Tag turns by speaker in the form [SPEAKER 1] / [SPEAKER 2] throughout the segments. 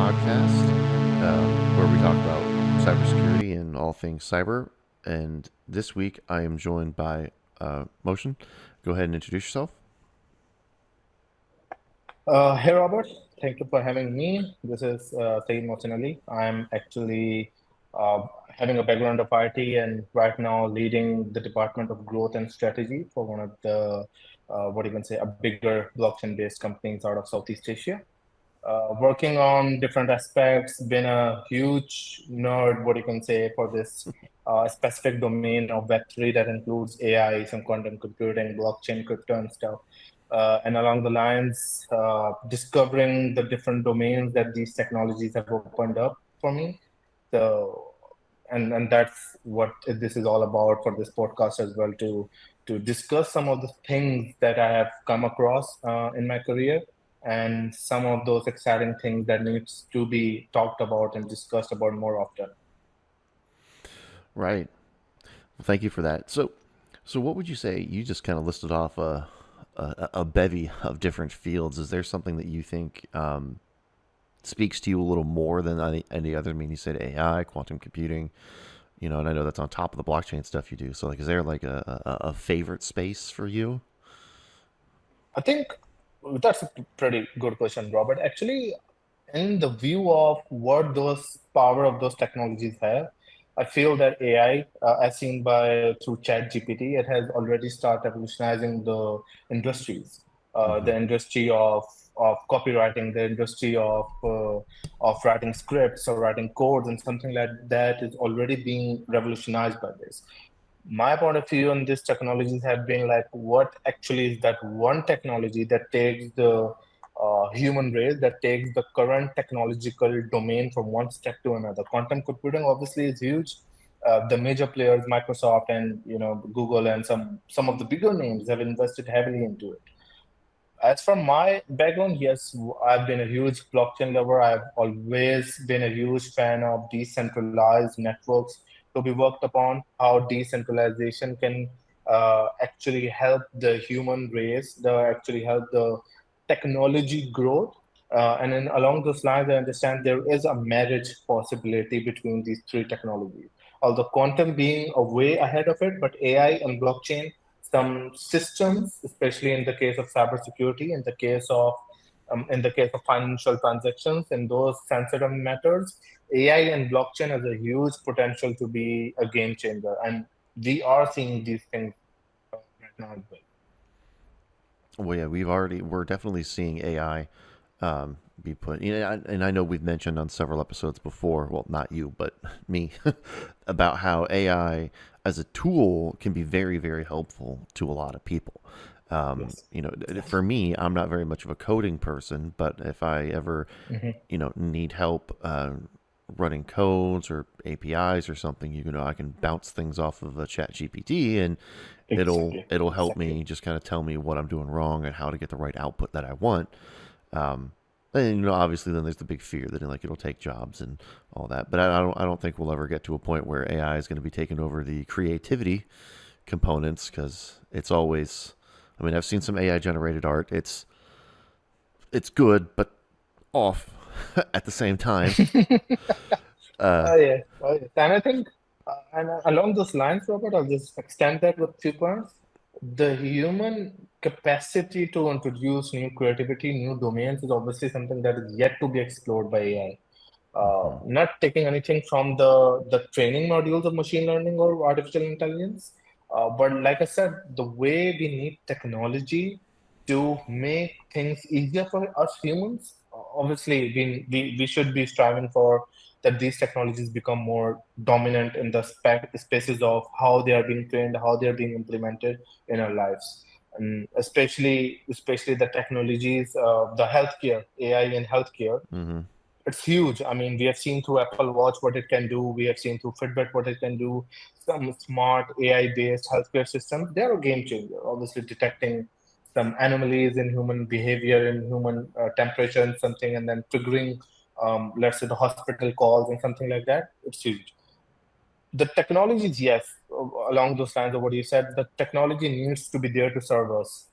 [SPEAKER 1] podcast where we talk about cybersecurity and all things cyber. And this week I am joined by Motion. Go ahead and introduce yourself.
[SPEAKER 2] Hey Robert, thank you for having me. This is Mohsin Ali. I'm actually having a background of IT and right now leading the Department of Growth and Strategy for one of the what you can say a bigger blockchain-based companies out of Southeast Asia. Working on different aspects, been a huge nerd, what you can say, for this specific domain of Web3 that includes AI, some quantum computing, blockchain, crypto, and stuff. And along the lines, discovering the different domains that these technologies have opened up for me. So, and that's what this is all about for this podcast as well, to discuss some of the things that I have come across in my career and some of those exciting things that needs to be talked about and discussed about more often.
[SPEAKER 1] Right. Well, thank you for that. So what would you say? You just kind of listed off a bevy of different fields. Is there something that you think speaks to you a little more than any other? I mean, you said AI, quantum computing, and I know that's on top of the blockchain stuff you do. So, like, is there like a favorite space for you?
[SPEAKER 2] I think that's a pretty good question, Robert. Actually, in the view of what those power of those technologies have, I feel that AI, as seen by through Chat GPT, it has already started revolutionizing the industries,
[SPEAKER 1] Mm-hmm.
[SPEAKER 2] the industry of copywriting, the industry of writing scripts or writing codes, and something like that is already being revolutionized by this. My point of view on these technologies have been like, what actually is that one technology that takes the human race, that takes the current technological domain from one step to another. Quantum computing obviously is huge. The major players, Microsoft and Google and some of the bigger names have invested heavily into it. As from my background, yes, I've been a huge blockchain lover. I've always been a huge fan of decentralized networks to be worked upon, how decentralization can actually help the human race, actually help the technology growth. And then along those lines, I understand there is a marriage possibility between these three technologies. Although quantum being a way ahead of it, but AI and blockchain, some systems, especially in the case of cybersecurity, in the case of financial transactions, and those sensitive matters, AI and blockchain has a huge potential to be a game changer, and we are seeing these things right now as well.
[SPEAKER 1] Well, yeah, we're definitely seeing AI be put. And I know we've mentioned on several episodes before. Well, not you, but me, about how AI as a tool can be very, very helpful to a lot of people.
[SPEAKER 2] Yes.
[SPEAKER 1] For me, I'm not very much of a coding person, but if I ever,
[SPEAKER 2] Hmm.
[SPEAKER 1] need help running codes or APIs or something, I can bounce things off of a Chat GPT and it'll
[SPEAKER 2] Exactly.
[SPEAKER 1] it'll help
[SPEAKER 2] Exactly.
[SPEAKER 1] me just kind of tell me what I'm doing wrong and how to get the right output that I want. And obviously, then there's the big fear that like it'll take jobs and all that. But I don't think we'll ever get to a point where AI is going to be taking over the creativity components because it's always. I mean, I've seen some AI generated art. It's good, but off at the same time. Uh,
[SPEAKER 2] Oh, yes. And I think, and along those lines, Robert, I'll just extend that with few points. The human capacity to introduce new creativity, new domains is obviously something that is yet to be explored by AI.
[SPEAKER 1] mhm.
[SPEAKER 2] Not taking anything from the training modules of machine learning or artificial intelligence, but like I said, the way we need technology to make things easier for us humans, obviously we should be striving for that these technologies become more dominant in the spaces of how they are being trained, how they are being implemented in our lives. And especially the technologies, the healthcare, AI in healthcare,
[SPEAKER 1] Mm-hmm.
[SPEAKER 2] it's huge. I mean, we have seen through Apple Watch what it can do. We have seen through Fitbit what it can do. Some smart AI-based healthcare systems, they're a game changer. Obviously, detecting some anomalies in human behavior, in human temperature and something, and then triggering, let's say, the hospital calls and something like that. It's huge. The technologies, yes, along those lines of what you said, the technology needs to be there to serve us.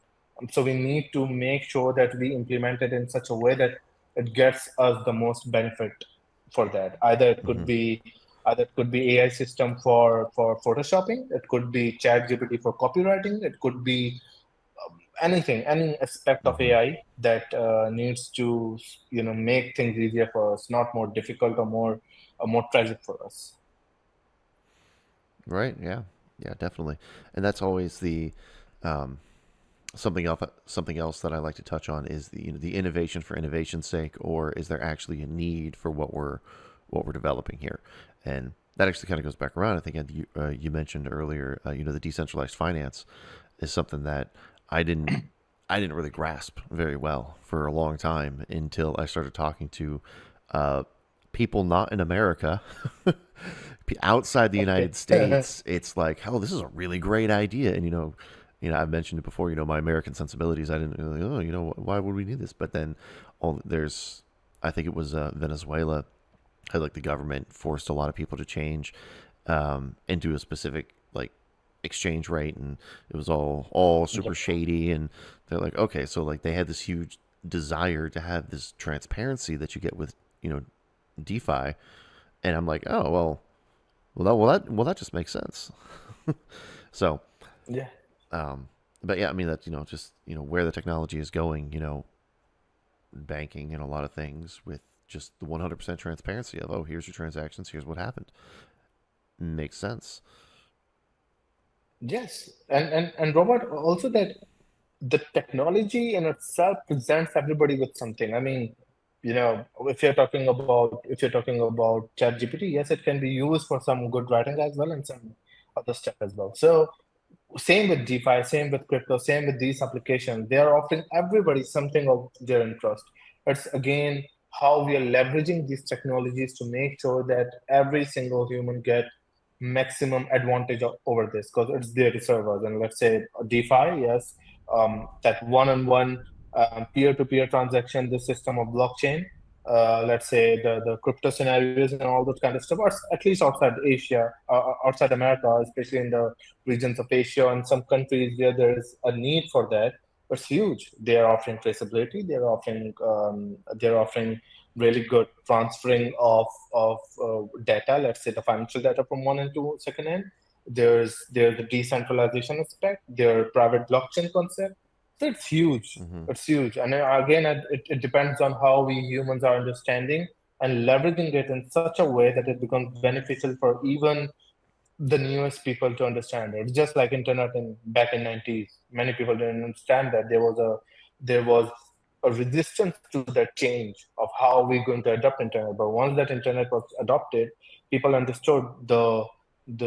[SPEAKER 2] So we need to make sure that we implement it in such a way that it gets us the most benefit for that.
[SPEAKER 1] Hmm.
[SPEAKER 2] Either it could be AI system for photoshopping, it could be chat GPT for copywriting, it could be anything, any aspect of
[SPEAKER 1] Hmm.
[SPEAKER 2] AI that needs to, make things easier for us, not more difficult or more tragic for us.
[SPEAKER 1] Right. Yeah. Yeah. Definitely. And that's always the um, something else that I like to touch on is the innovation for innovation's sake, or is there actually a need for what we're developing here? And that actually kind of goes back around. I think you mentioned earlier, the decentralized finance is something that I didn't I didn't really grasp very well for a long time until I started talking to uh, people not in America, outside the United
[SPEAKER 2] Okay.
[SPEAKER 1] States. It's like, oh, this is a really great idea, and I've mentioned it before. My American sensibilities. I didn't really, why would we need this? But then, there's, I think it was Venezuela had like the government forced a lot of people to change into a specific like exchange rate, and it was all super
[SPEAKER 2] Yep.
[SPEAKER 1] shady. And they're like, okay, so like they had this huge desire to have this transparency that you get with DeFi, and I'm like, oh well that just makes sense. So,
[SPEAKER 2] Yeah.
[SPEAKER 1] um, but yeah, I mean that's just where the technology is going. Banking and a lot of things with just the 100% transparency of, oh, here's your transactions, here's what happened, makes sense.
[SPEAKER 2] Yes. And Robert, also that the technology in itself presents everybody with something. I mean, if you're talking about ChatGPT, yes, it can be used for some good writing as well and some other stuff as well. So same with DeFi, same with crypto, same with these applications. They are offering everybody something of their interest. It's again how we are leveraging these technologies to make sure that every single human get maximum advantage over this because it's there to serve us. And let's say DeFi, yes, that one-on-one peer-to-peer transaction, the system of blockchain. Let's say the crypto scenarios and all those kind of stuff, or at least outside Asia, outside America, especially in the regions of Asia and some countries where there is a need for that. It's huge. They are offering traceability. They're offering really good transferring of data. Let's say the financial data from one end to second end. There's the decentralization aspect. Their private blockchain concept. So it's huge.
[SPEAKER 1] Hmm.
[SPEAKER 2] It's huge. And again, it depends on how we humans are understanding and leveraging it in such a way that it becomes beneficial for even the newest people to understand it. It's just like internet in back in 90s. Many people didn't understand that there was a resistance to that change of how we're going to adopt internet. But once that internet was adopted, people understood the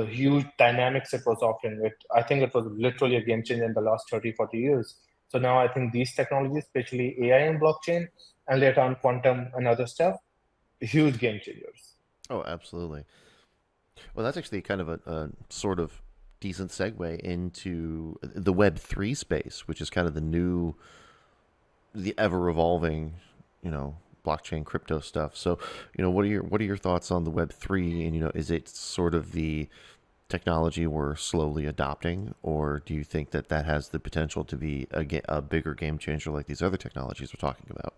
[SPEAKER 2] huge dynamics it was offering. I think it was literally a game changer in the last 30, 40 years. So now I think these technologies, especially AI and blockchain, and later on quantum and other stuff, huge game changers.
[SPEAKER 1] Oh, absolutely. Well, that's actually kind of a sort of decent segue into the Web3 space, which is kind of the ever evolving, blockchain crypto stuff. So, what are your thoughts on the Web3? And is it sort of the technology we're slowly adopting, or do you think that that has the potential to be a bigger game changer like these other technologies we're talking about?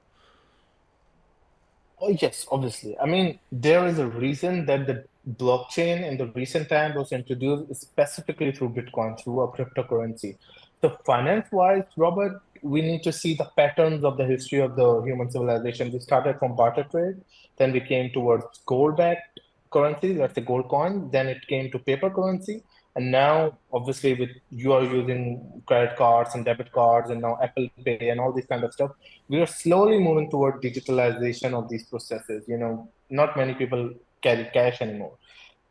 [SPEAKER 2] Oh, yes, obviously. I mean, there is a reason that the blockchain in the recent time was introduced specifically through Bitcoin, through a cryptocurrency. So, finance-wise, Robert, we need to see the patterns of the history of the human civilization. We started from barter trade, then we came towards gold-backed currency, let's say gold coin, then it came to paper currency, and now, obviously, with you are using credit cards and debit cards, and now Apple Pay and all this kind of stuff, we are slowly moving toward digitalization of these processes. Not many people carry cash anymore.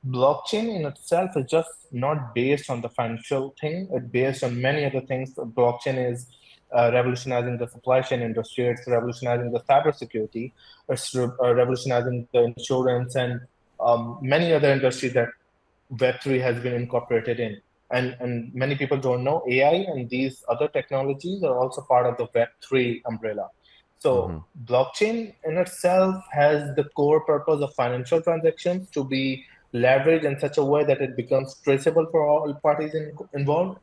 [SPEAKER 2] Blockchain in itself is just not based on the financial thing, it's based on many other things. Blockchain is revolutionizing the supply chain industry, it's revolutionizing the cybersecurity, it's revolutionizing the insurance and many other industries that Web3 has been incorporated in. And many people don't know AI and these other technologies are also part of the Web3 umbrella.
[SPEAKER 1] Mm-hmm.
[SPEAKER 2] So blockchain in itself has the core purpose of financial transactions to be leveraged in such a way that it becomes traceable for all parties involved.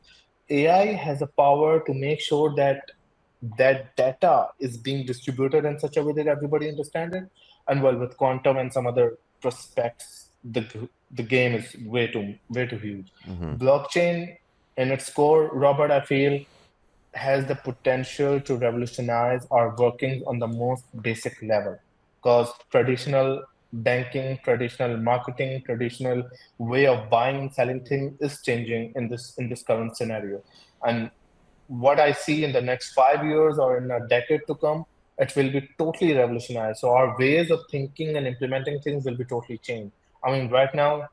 [SPEAKER 2] AI has a power to make sure that that data is being distributed in such a way that everybody understands it. And well, with quantum and some other prospects, the game is way too huge.
[SPEAKER 1] Hmm.
[SPEAKER 2] Blockchain in its core, Robert, I feel has the potential to revolutionize our workings on the most basic level, because traditional banking, traditional marketing, traditional way of buying and selling things is changing in this current scenario. And what I see in the next 5 years or in a decade to come, it will be totally revolutionized. So our ways of thinking and implementing things will be totally changed. I mean, right now,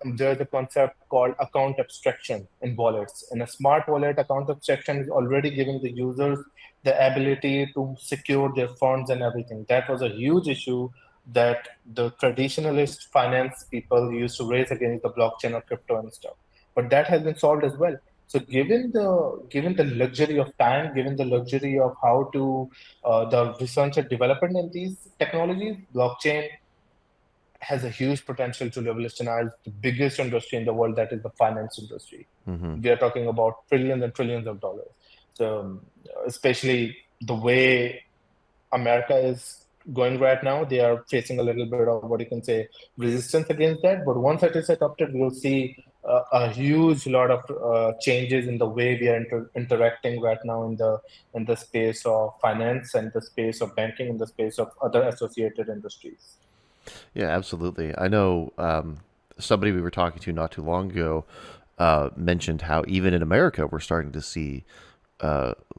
[SPEAKER 2] there's a concept called account abstraction in wallets. In a smart wallet, account abstraction is already giving the users the ability to secure their funds and everything. That was a huge issue that the traditionalist finance people used to raise against the blockchain or crypto and stuff. But that has been solved as well. So given the luxury of time, given the luxury of how to the research and development in these technologies, blockchain has a huge potential to revolutionize the biggest industry in the world, that is the finance industry.
[SPEAKER 1] Hmm.
[SPEAKER 2] We are talking about trillions and trillions of dollars. So especially the way America is going right now, they are facing a little bit of what you can say resistance against that. But once it is adopted, we'll see a huge lot of changes in the way we are interacting right now in the space of finance and the space of banking and the space of other associated industries.
[SPEAKER 1] Yeah, absolutely. I know somebody we were talking to not too long ago mentioned how even in America we're starting to see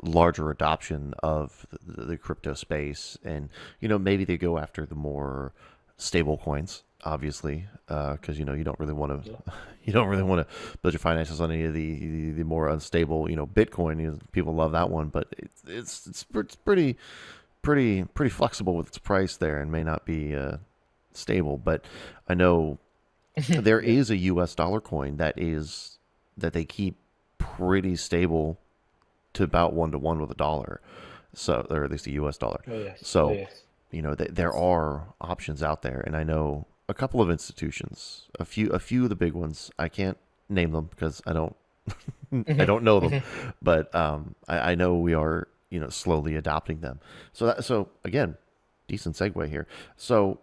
[SPEAKER 1] larger adoption of the crypto space, and maybe they go after the more stable coins, obviously, because you don't really want to
[SPEAKER 2] Yeah.
[SPEAKER 1] you don't really want to build your finances on any of the more unstable, Bitcoin. People love that one, but it's pretty flexible with its price there, and may not be stable. But I know there
[SPEAKER 2] Yeah.
[SPEAKER 1] is a U.S. dollar coin that they keep pretty stable to about 1 to 1 with a dollar, so or at least a U.S. dollar.
[SPEAKER 2] Oh yes. Oh
[SPEAKER 1] So
[SPEAKER 2] yes.
[SPEAKER 1] there
[SPEAKER 2] Yes.
[SPEAKER 1] are options out there, and I know a couple of institutions, a few of the big ones. I can't name them because I
[SPEAKER 2] Mhm.
[SPEAKER 1] don't know them,
[SPEAKER 2] Mhm.
[SPEAKER 1] but I know we are slowly adopting them. So again, decent segue here. So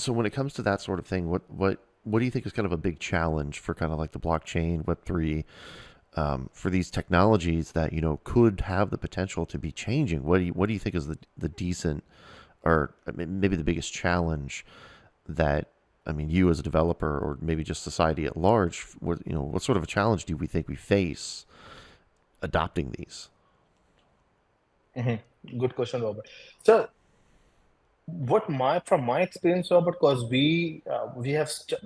[SPEAKER 1] when it comes to that sort of thing, what do you think is kind of a big challenge for kind of like the blockchain, Web3, for these technologies that could have the potential to be changing? What do you think is the decent, or maybe the biggest challenge that, you as a developer, or maybe just society at large, what sort of a challenge do we think we face adopting these?
[SPEAKER 2] Mhm. Good question, Robert. So what my from my experience, Robert, because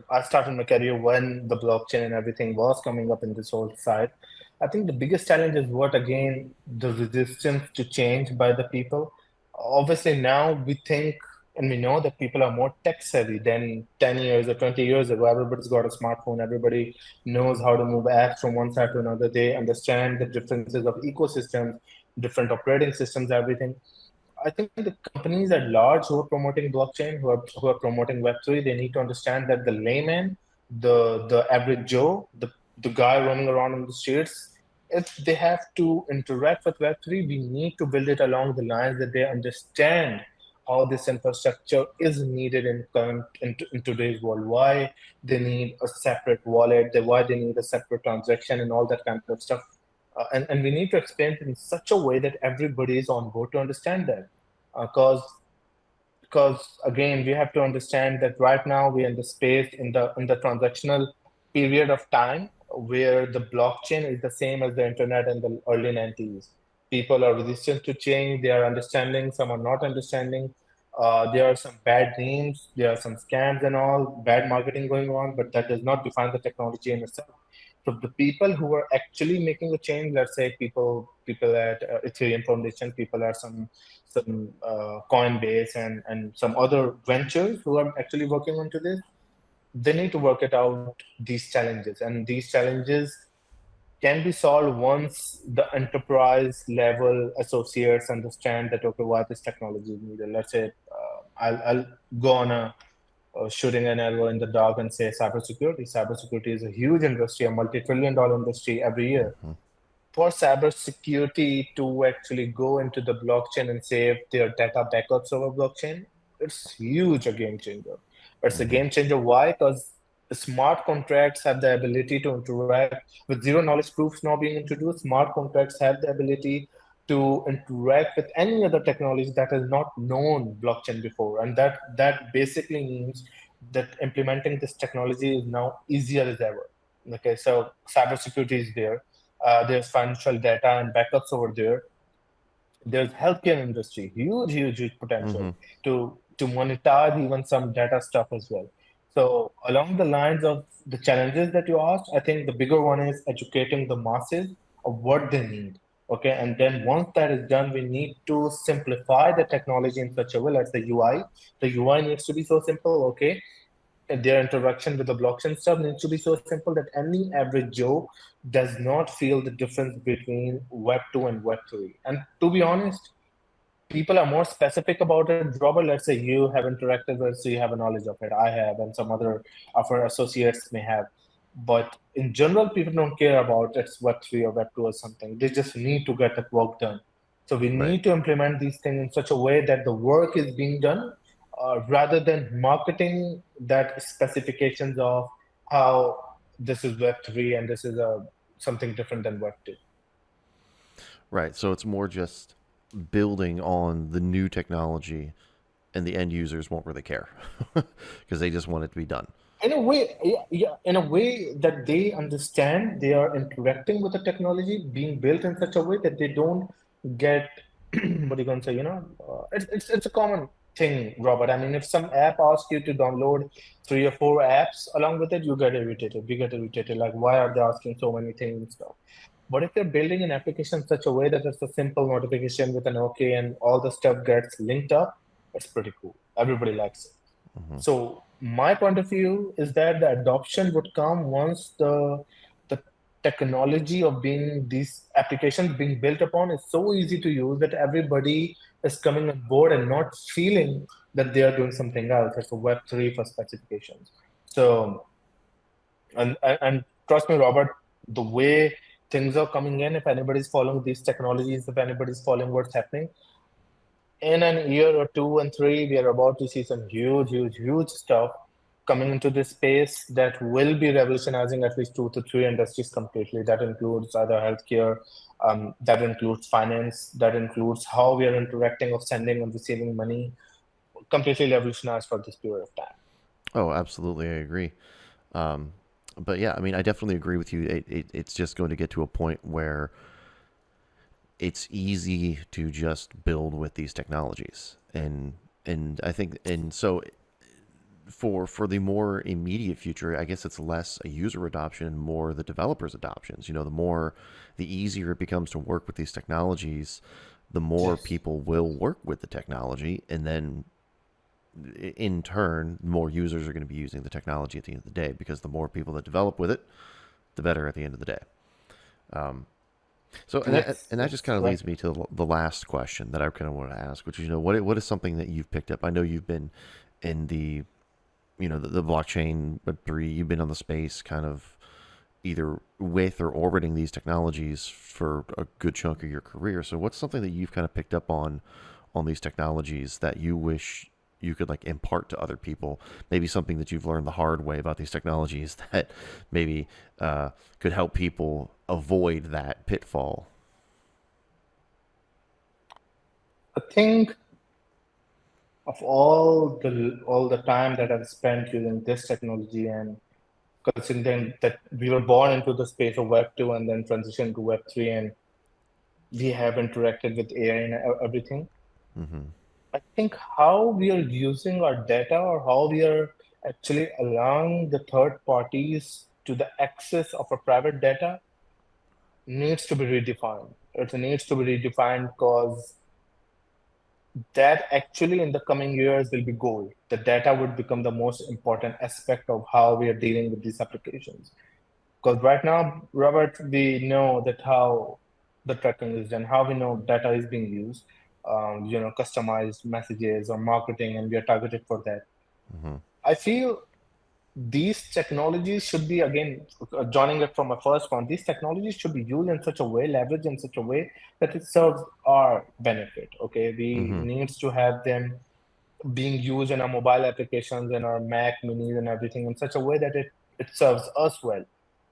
[SPEAKER 2] I started my career when the blockchain and everything was coming up in this whole side. I think the biggest challenge is what again the resistance to change by the people. Obviously now we think and we know that people are more tech savvy than 10 years or 20 years ago. Everybody's got a smartphone, everybody knows how to move apps from one side to another. They understand the differences of ecosystems, different operating systems, everything. I think the companies at large who are promoting blockchain, who are promoting Web3, they need to understand that the layman, the average Joe, the guy running around on the streets, if they have to interact with Web3, we need to build it along the lines that they understand how this infrastructure is needed in today's world. Why they need a separate wallet, why they need a separate transaction, and all that kind of stuff. And we need to explain it in such a way that everybody is on board to understand that. Because again, we have to understand that right now we're in the space in the transactional period of time where the blockchain is the same as the internet in the early 90s. People are resistant to change. They are understanding. Some are not understanding. There are some bad names. There are some scams and all bad marketing going on, but that does not define the technology in itself. So the people who are actually making a change, let's say people at Ethereum Foundation, people at some Coinbase and some other ventures who are actually working onto this, they need to work it out these challenges, and these challenges can be solved once the enterprise level associates understand that okay, why this technology is needed. Let's say I'll go on a shooting an arrow in the dark and say cybersecurity. Cybersecurity is a huge industry, a multi-trillion-dollar industry every year. for cybersecurity to actually go into the blockchain and save their data backups over blockchain, it's huge a game changer. It's a
[SPEAKER 1] Hmm.
[SPEAKER 2] game changer. Why? Because smart contracts have the ability to interact with zero knowledge proofs now being introduced. Smart contracts have the ability to interact with any other technology that has not known blockchain before, and that basically means that implementing this technology is now easier as ever. Okay, so cybersecurity is there. There's financial data and backups over there. There's healthcare industry, huge potential
[SPEAKER 1] Hmm.
[SPEAKER 2] to monetize even some data stuff as well. So along the lines of the challenges that you asked, I think the bigger one is educating the masses of what they need. Okay, and then once that is done, we need to simplify the technology in such a way. Let's say UI. The UI needs to be so simple. Okay, their interaction with the blockchain stuff needs to be so simple that any average Joe does not feel the difference between Web 2 and Web 3. And to be honest, people are more specific about it. Robert, let's say you have interacted with, so you have a knowledge of it. I have, and some other of our associates may have. But in general, people don't care about it's Web 3 or Web 2 or something. They just need to get that work done. So we
[SPEAKER 1] Right.
[SPEAKER 2] need to implement these things in such a way that the work is being done rather than marketing that specifications of how this is Web 3 and this is something different than Web 2.
[SPEAKER 1] Right. So it's more just building on the new technology, and the end users won't really care because they just want it to be done.
[SPEAKER 2] In a way, yeah, in a way that they understand they are interacting with the technology being built in such a way that they don't get what are you going to say, it's a common thing, Robert. I mean, if some app asks you to download 3 or 4 apps along with it, you get irritated. We get irritated, like why are they asking so many things and stuff. But if you're building an application in such a way that it's a simple notification with an OK and all the stuff gets linked up, it's pretty cool. Everybody likes it.
[SPEAKER 1] Hmm.
[SPEAKER 2] So my point of view is that the adoption would come once the technology of being these applications being built upon is so easy to use that everybody is coming on board and not feeling that they are doing something else. It's a Web 3 for specifications. So and trust me, Robert, the way things are coming in, if anybody's following these technologies, if anybody's following what's happening, in an year or 2 and 3, we are about to see some huge stuff coming into this space that will be revolutionizing at least 2 to 3 industries completely. That includes either healthcare, that includes finance, that includes how we are interacting of sending and receiving money, completely revolutionized for this period of time.
[SPEAKER 1] Oh, absolutely, I agree. Um, but yeah, I mean, I definitely agree with you. It's just going to get to a point where it's easy to just build with these technologies, and I think, and so for the more immediate future, I guess it's less a user adoption and more the developers adoptions. You know, the easier it becomes to work with these technologies, the more
[SPEAKER 2] Yes.
[SPEAKER 1] people will work with the technology, and then in turn, more users are going to be using the technology at the end of the day, because the more people that develop with it, the better at the end of the day. Um, so, and that just
[SPEAKER 2] Yes,
[SPEAKER 1] kind of leads
[SPEAKER 2] correct.
[SPEAKER 1] me to the last question that I kind of want to ask, which is, what is something that you've picked up? I know you've been in the blockchain Web 3. You've been on the space kind of either with or orbiting these technologies for a good chunk of your career. So, what's something that you've kind of picked up on these technologies that you wish you could like impart to other people? Maybe something that you've learned the hard way about these technologies that maybe could help people avoid that pitfall.
[SPEAKER 2] I think of all the time that I've spent using this technology and considering that we were born into the space of Web 2 and then transitioned to Web 3 and we have interacted with AI and everything.
[SPEAKER 1] Mm-hmm.
[SPEAKER 2] I think how we are using our data or how we are actually allowing the third parties to the access of our private data needs to be redefined. It needs to be redefined because that actually in the coming years will be gold. The data would become the most important aspect of how we are dealing with these applications. Because right now, Robert, we know that how the tracking is done, how we know data is being used, customized messages or marketing, and we are targeted for that.
[SPEAKER 1] Mm-hmm.
[SPEAKER 2] I feel these technologies should be, again, joining it from my first point, these technologies should be used in such a way, leveraged in such a way that it serves our benefit. Okay, we
[SPEAKER 1] Mm-hmm.
[SPEAKER 2] needs to have them being used in our mobile applications and our Mac minis and everything in such a way that it serves us well.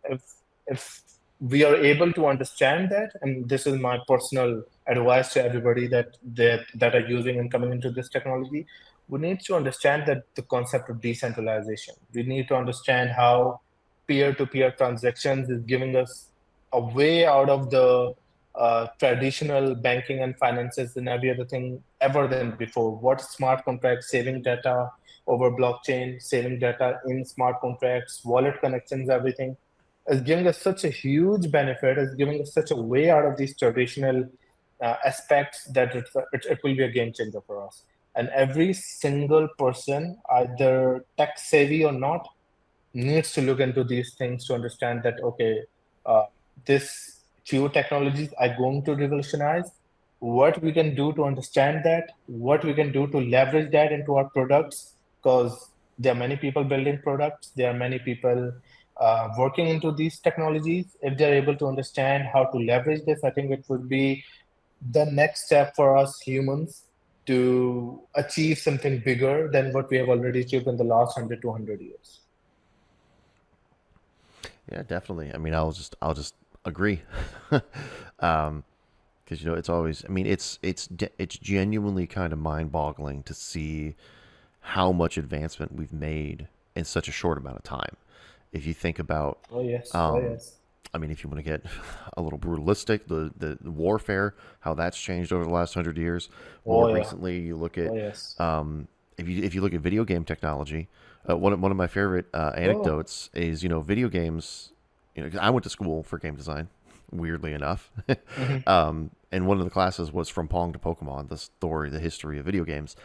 [SPEAKER 2] If if we are able to understand that, and this is my personal advice to everybody that are using and coming into this technology, we need to understand that the concept of decentralization. We need to understand how peer-to-peer transactions is giving us a way out of the traditional banking and finances and every other thing ever than before. What smart contracts, saving data over blockchain, saving data in smart contracts, wallet connections, everything is giving us such a huge benefit, is giving us such a way out of these traditional aspects that it will be a game changer for us. And every single person, either tech savvy or not, needs to look into these things to understand that okay, uh, this few technologies are going to revolutionize. What we can do to understand that, what we can do to leverage that into our products, because there are many people building products, there are many people working into these technologies. If they're able to understand how to leverage this, I think it would be the next step for us humans to achieve something bigger than what we have already achieved in the last 100 to 100 years.
[SPEAKER 1] Yeah, definitely. I mean, I'll just agree. Because it's always. I mean, it's genuinely kind of mind-boggling to see how much advancement we've made in such a short amount of time. If you think about,
[SPEAKER 2] Oh yes, oh
[SPEAKER 1] um,
[SPEAKER 2] yes,
[SPEAKER 1] I mean, if you want to get a little brutalistic, the warfare, how that's changed over the last 100 years. More
[SPEAKER 2] oh yeah,
[SPEAKER 1] recently, you look at,
[SPEAKER 2] oh yes.
[SPEAKER 1] if you look at video game technology, one of my favorite
[SPEAKER 2] Oh,
[SPEAKER 1] anecdotes is video games. 'Cause I went to school for game design, weirdly enough,
[SPEAKER 2] hmm,
[SPEAKER 1] and one of the classes was from Pong to Pokemon, the story, the history of video games,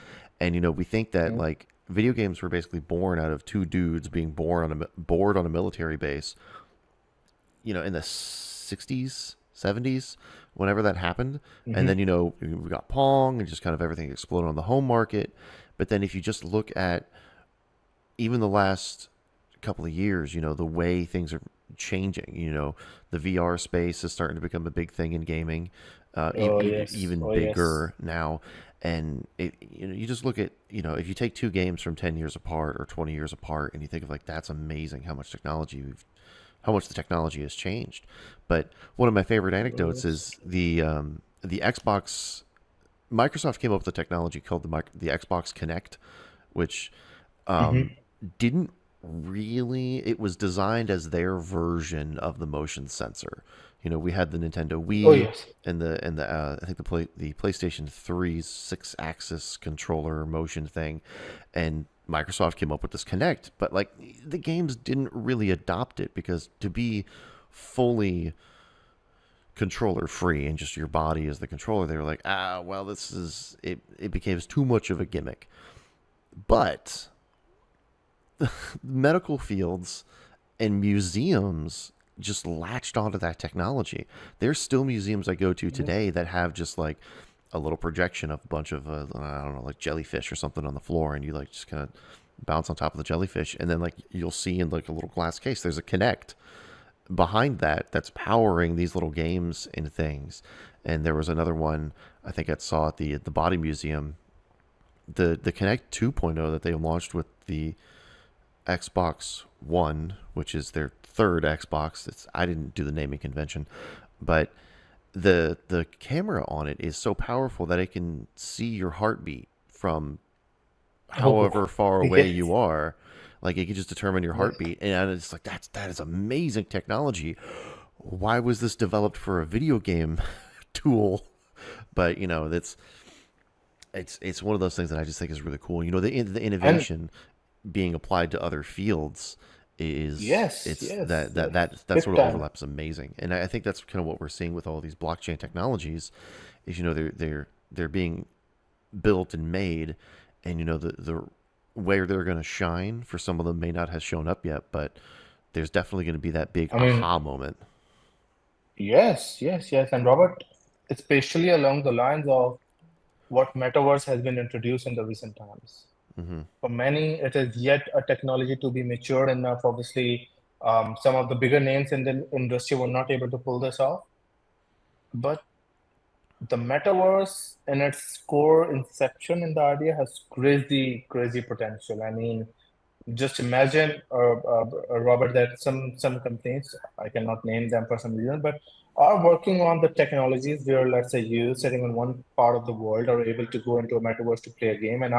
[SPEAKER 1] and we think that
[SPEAKER 2] hmm.
[SPEAKER 1] like video games were basically born out of two dudes being bored on a military base, in the 60s, 70s, whenever that happened. And then,
[SPEAKER 2] Hmm.
[SPEAKER 1] we got Pong and just kind of everything exploded on the home market. But then if you just look at even the last couple of years, the way things are changing, the VR space is starting to become a big thing in gaming,
[SPEAKER 2] Oh yes,
[SPEAKER 1] even
[SPEAKER 2] oh yes.
[SPEAKER 1] bigger now. And you just look at, if you take two games from 10 years apart or 20 years apart and you think of like, that's amazing how much the technology has changed. But one of my favorite
[SPEAKER 2] Oh
[SPEAKER 1] anecdotes
[SPEAKER 2] yes.
[SPEAKER 1] is the Xbox. Microsoft came up with a technology called the Xbox Connect, which um,
[SPEAKER 2] Hmm.
[SPEAKER 1] didn't really. It was designed as their version of the motion sensor. We had the Nintendo
[SPEAKER 2] Oh
[SPEAKER 1] Wii
[SPEAKER 2] yes.
[SPEAKER 1] and the I think the PlayStation 3's six-axis controller motion thing, and Microsoft came up with this Connect, but like the games didn't really adopt it because to be fully controller free and just your body as the controller, they were like, well, this is it. It became too much of a gimmick. But medical fields and museums just latched onto that technology. There's still museums I go to
[SPEAKER 2] Yes.
[SPEAKER 1] today that have just like a little projection of a bunch of I don't know, like jellyfish or something on the floor, and you like just kind of bounce on top of the jellyfish, and then like you'll see in like a little glass case there's a Connect behind that that's powering these little games and things. And there was another one I think I saw at the Body Museum, the Connect 2.0 that they launched with the Xbox One, which is their third Xbox. I didn't do the naming convention, but the camera on it is so powerful that it can see your heartbeat from however
[SPEAKER 2] Oh
[SPEAKER 1] far away
[SPEAKER 2] yes,
[SPEAKER 1] you are. Like it can just determine your
[SPEAKER 2] yes.
[SPEAKER 1] heartbeat, and it's like that is amazing technology. Why was this developed for a video game tool? But that's it's one of those things that I just think is really cool. The
[SPEAKER 2] And
[SPEAKER 1] innovation being applied to other fields is
[SPEAKER 2] yes,
[SPEAKER 1] it's
[SPEAKER 2] yes, yes.
[SPEAKER 1] that
[SPEAKER 2] Big
[SPEAKER 1] sort of
[SPEAKER 2] time.
[SPEAKER 1] overlap is amazing, and I think that's kind of what we're seeing with all these blockchain technologies. Is they're being built and made, and the where they're going to shine for some of them may not have shown up yet, but there's definitely going to be that big
[SPEAKER 2] I mean,
[SPEAKER 1] aha moment.
[SPEAKER 2] yes, yes, yes. And Robert, especially along the lines of what metaverse has been introduced in the recent times.
[SPEAKER 1] Mm-hmm.
[SPEAKER 2] For many, it is yet a technology to be matured enough. Obviously, some of the bigger names in the industry were not able to pull this off. But the metaverse in its core inception in the idea has crazy, crazy potential. I mean, just imagine, Robert, that some companies, I cannot name them for some reason, but are working on the technologies where, let's say, you sitting in one part of the world are able to go into a metaverse to play a game, and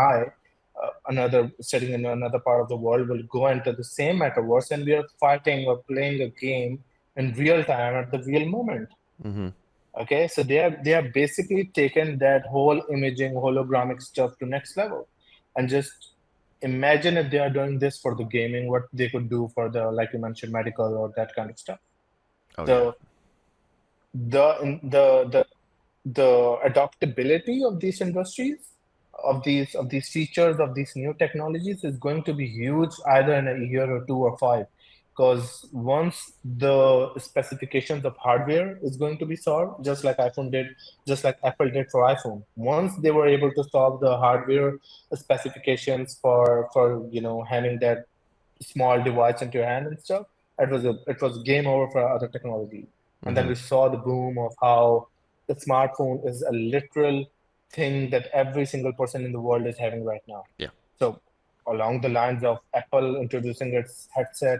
[SPEAKER 2] another sitting in another part of the world, will go into the same metaverse, and we are fighting or playing a game in real time at the real moment.
[SPEAKER 1] Mm-hmm.
[SPEAKER 2] Okay, so they are basically taken that whole imaging hologramic stuff to next level, and just imagine if they are doing this for the gaming, what they could do for the, like you mentioned, medical or that kind of stuff.
[SPEAKER 1] Oh yeah.
[SPEAKER 2] So the adaptability of these industries, of these features, of these new technologies is going to be huge either in a year or two or five. Because once the specifications of hardware is going to be solved, just like Apple did for iPhone. Once they were able to solve the hardware specifications for having that small device into your hand and stuff, it was game over for other technology. And then
[SPEAKER 1] Mm-hmm.
[SPEAKER 2] we saw the boom of how the smartphone is a literal thing that every single person in the world is having right now.
[SPEAKER 1] Yeah.
[SPEAKER 2] So along the lines of Apple introducing its headset,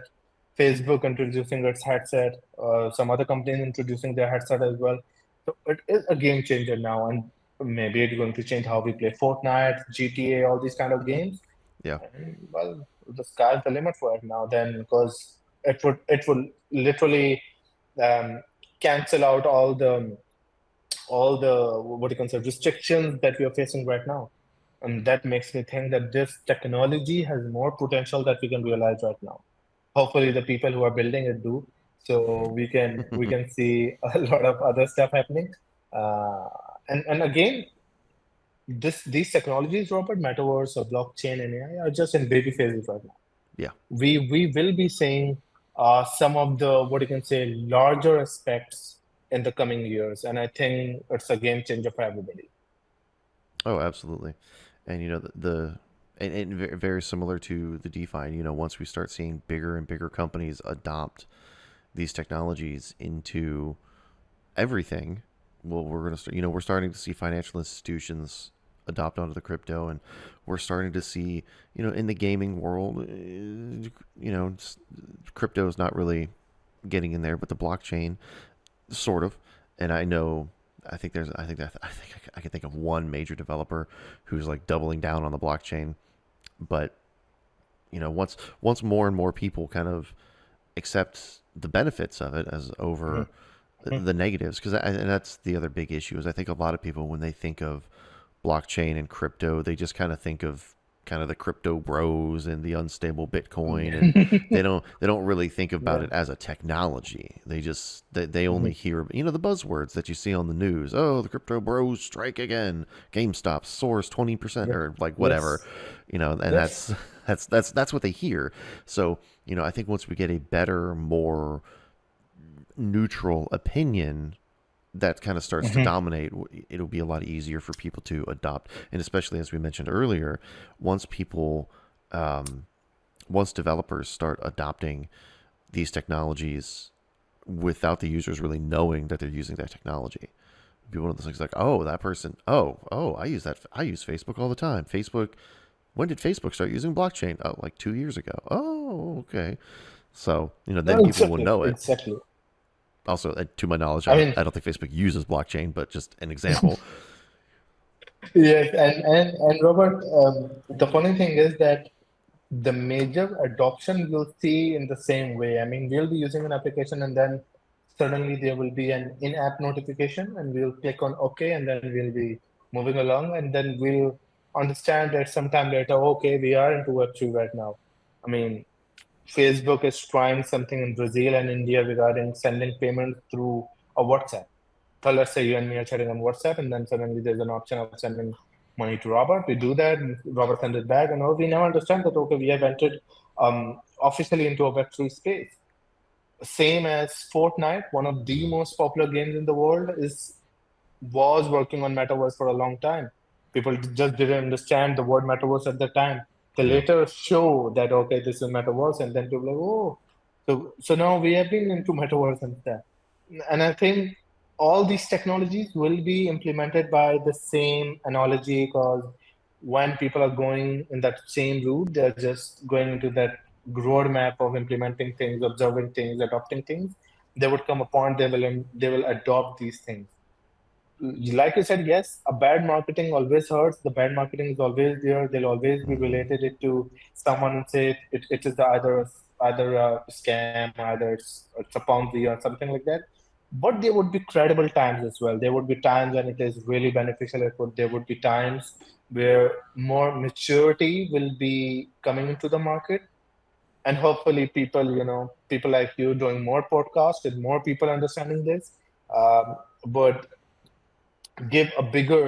[SPEAKER 2] Facebook introducing its headset, some other companies introducing their headset as well. So it is a game changer now, and maybe it's going to change how we play Fortnite, GTA, all these kind of
[SPEAKER 1] Mm-hmm.
[SPEAKER 2] games.
[SPEAKER 1] Yeah.
[SPEAKER 2] And well, the sky's the limit for it now then, because it would literally um, cancel out all the what you can say restrictions that we are facing right now. And that makes me think that this technology has more potential that we can realize right now. Hopefully the people who are building it do, so we can see a lot of other stuff happening. Uh, and again, these technologies, Robert, metaverse or blockchain and AI, are just in baby phases right now.
[SPEAKER 1] Yeah.
[SPEAKER 2] We will be seeing some of the, what you can say, larger aspects in the coming years, and I think it's a game changer for everybody.
[SPEAKER 1] Oh, absolutely. And and very similar to the DeFi. Once we start seeing bigger and bigger companies adopt these technologies into everything, well, we're gonna start. We're starting to see financial institutions adopt onto the crypto, and we're starting to see, in the gaming world, crypto is not really getting in there, but the blockchain, sort of. And I think I can think of one major developer who's like doubling down on the blockchain. But once more and more people kind of accept the benefits of it as over
[SPEAKER 2] Mhm.
[SPEAKER 1] the negatives, and that's the other big issue is I think a lot of people when they think of blockchain and crypto, they just kind of think of kind of the crypto bros and the unstable Bitcoin, and they don't really think about
[SPEAKER 2] Yeah.
[SPEAKER 1] it as a technology. They only
[SPEAKER 2] Mhm.
[SPEAKER 1] hear the buzzwords that you see on the news. Oh, the crypto bros strike again. GameStop soars 20%
[SPEAKER 2] Yeah.
[SPEAKER 1] or like whatever,
[SPEAKER 2] Yes.
[SPEAKER 1] and
[SPEAKER 2] Yes.
[SPEAKER 1] that's what they hear. So I think once we get a better, more neutral opinion that kind of starts to
[SPEAKER 2] Mhm.
[SPEAKER 1] dominate, it'll be a lot easier for people to adopt. And especially as we mentioned earlier, once people, once developers start adopting these technologies without the users really knowing that they're using that technology, it'll be one of those things like, oh, that person, oh, I use that. I use Facebook all the time. Facebook. When did Facebook start using blockchain? Oh, like 2 years ago. Oh, okay. So
[SPEAKER 2] No,
[SPEAKER 1] then people will
[SPEAKER 2] exactly.
[SPEAKER 1] know it.
[SPEAKER 2] Exactly.
[SPEAKER 1] Also, to my knowledge,
[SPEAKER 2] I mean,
[SPEAKER 1] I don't think Facebook uses blockchain, but just an example.
[SPEAKER 2] yes, and Robert, the funny thing is that the major adoption you'll see in the same way. I mean, we'll be using an application, and then suddenly there will be an in-app notification, and we'll click on OK, and then we'll be moving along, and then we'll understand that sometime later, okay, we are into Web3 right now. I mean, Facebook is trying something in Brazil and India regarding sending payments through a WhatsApp. So let's say you and me are chatting on WhatsApp, and then suddenly there's an option of sending money to Robert. We do that, and Robert sends it back, and all we now understand that okay, we have entered officially into a Web3 space. Same as Fortnite, one of the most popular games in the world, is was working on metaverse for a long time. People just didn't understand the word metaverse at the time. They
[SPEAKER 1] Yeah.
[SPEAKER 2] later show that okay, this is metaverse, and then people are like, oh, so now we have been into metaverse and stuff. And I think all these technologies will be implemented by the same analogy because when people are going in that same route, they're just going into that roadmap of implementing things, observing things, adopting things. There would come a point they will adopt these things. Like you said, yes, a bad marketing always hurts. The bad marketing is always there. They'll always be
[SPEAKER 1] Hmm.
[SPEAKER 2] related it to someone and say it is either a scam, either it's a Ponzi or something like that. But there would be credible times as well. There would be times when it is really beneficial. There would be times where more maturity will be coming into the market, and hopefully people like you doing more podcasts with more people understanding this. But give a bigger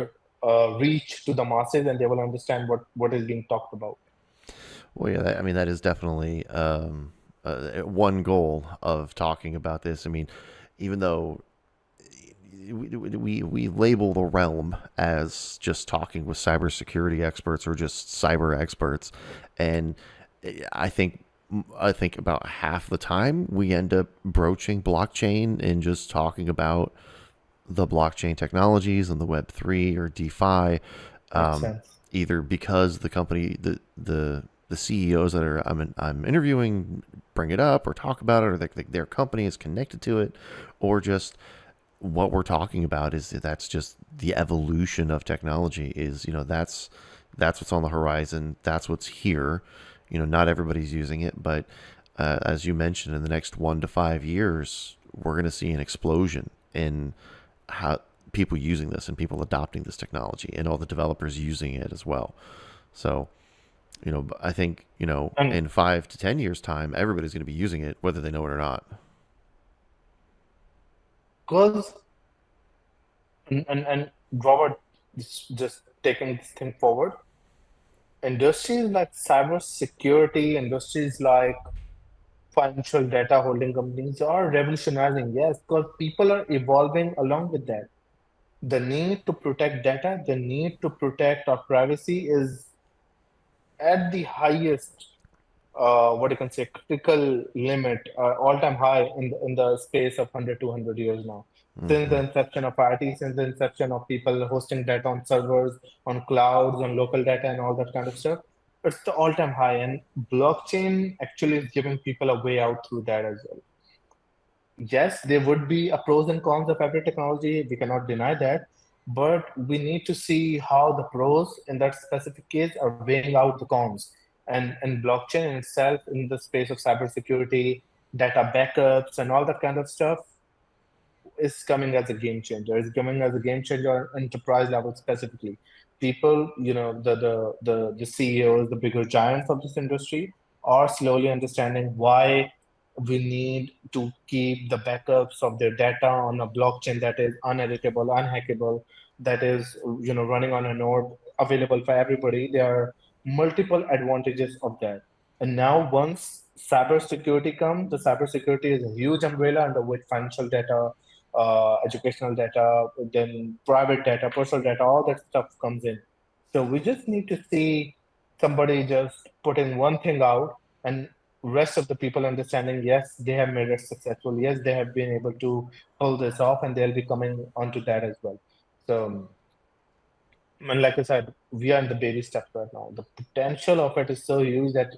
[SPEAKER 2] reach to the masses and they will understand what is being talked about.
[SPEAKER 1] Well, yeah, I mean, that is definitely one goal of talking about this. I mean, even though we label the realm as just talking with cybersecurity experts or just cyber experts, and I think I think about half the time we end up broaching blockchain and just talking about the blockchain technologies and the Web3 or DeFi,
[SPEAKER 2] Makes
[SPEAKER 1] um,
[SPEAKER 2] sense.
[SPEAKER 1] either because the company, the CEOs that I'm interviewing bring it up or talk about it, or their company is connected to it, or just what we're talking about is that's just the evolution of technology. Is that's what's on the horizon. That's what's here. Not everybody's using it, but as you mentioned, in the next 1 to 5 years, we're going to see an explosion in how people using this and people adopting this technology and all the developers using it as well. So, I think,
[SPEAKER 2] And
[SPEAKER 1] in 5 to 10 years time, everybody's going to be using it, whether they know it or not.
[SPEAKER 2] because and Robert, just taking this thing forward, industries like cyber security, industries like financial data holding companies are revolutionizing, yes, because people are evolving along with that. The need to protect data, the need to protect our privacy is at the highest, what you can say, critical limit, all-time high in the space of 100, 200 years now. Since the
[SPEAKER 1] Hmm.
[SPEAKER 2] inception of IT, since the inception of people hosting data on servers, on clouds, on local data, and all that kind of stuff, it's the all-time high. And blockchain actually is giving people a way out through that as well. Yes, there would be a pros and cons of every technology. We cannot deny that. But we need to see how the pros in that specific case are weighing out the cons. And blockchain in itself, in the space of cybersecurity, data backups, and all that kind of stuff, is coming as a game changer. It's coming as a game changer on enterprise level specifically. People, the CEOs, the bigger giants of this industry are slowly understanding why we need to keep the backups of their data on a blockchain that is uneditable, unhackable, that is running on a node available for everybody. There are multiple advantages of that. And now once cybersecurity comes, the cybersecurity is a huge umbrella under which financial data, educational data, then private data, personal data, all that stuff comes in. So we just need to see somebody just putting one thing out and rest of the people understanding, yes, they have made it successful. Yes, they have been able to pull this off and they'll be coming onto that as well. So, and like I said, we are in the baby steps right now. The potential of it is so huge that,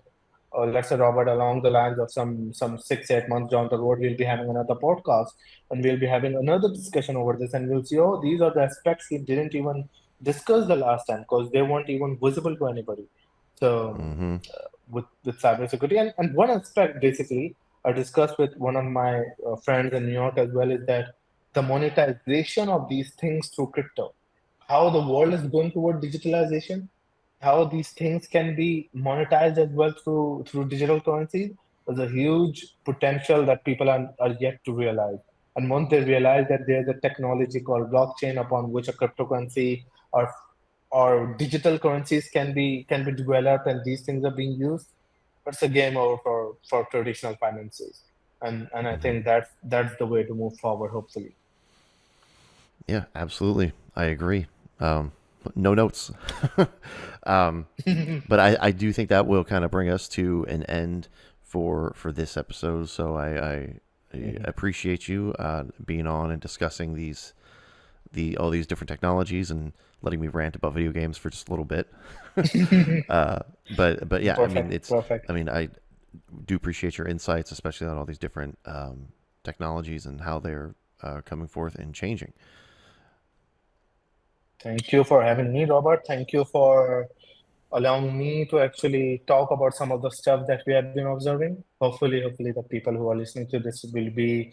[SPEAKER 2] let's say, Robert, along the lines of some 6 8 months down the road, we'll be having another podcast and we'll be having another discussion over this, and we'll see, oh, these are the aspects we didn't even discuss the last time because they weren't even visible to anybody. So,
[SPEAKER 1] Hmm.
[SPEAKER 2] with cybersecurity, and one aspect basically I discussed with one of my friends in New York as well is that the monetization of these things through crypto, how the world is going toward digitalization, how these things can be monetized as well through digital currencies. There's a huge potential that people are yet to realize. And once they realize that there's a technology called blockchain upon which a cryptocurrency or digital currencies can be developed and these things are being used, it's a game over for traditional finances. And I
[SPEAKER 1] Hmm.
[SPEAKER 2] think that's the way to move forward, hopefully.
[SPEAKER 1] Yeah, absolutely. I agree. No notes. um, but I do think that will kind of bring us to an end for this episode. So I appreciate you being on and discussing all these different technologies and letting me rant about video games for just a little bit. But yeah, I mean
[SPEAKER 2] Perfect, perfect.
[SPEAKER 1] I do appreciate your insights, especially on all these different technologies and how they're coming forth and changing.
[SPEAKER 2] Thank you for having me, Robert. Thank you for allowing me to actually talk about some of the stuff that we have been observing. Hopefully, the people who are listening to this will be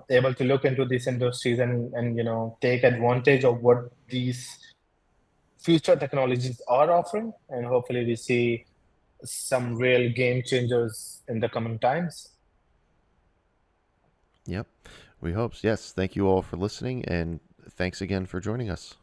[SPEAKER 2] able to look into these industries and take advantage of what these future technologies are offering, and hopefully we see some real game changers in the coming times.
[SPEAKER 1] Yep, we hope. Yes, thank you all for listening, and thanks again for joining us.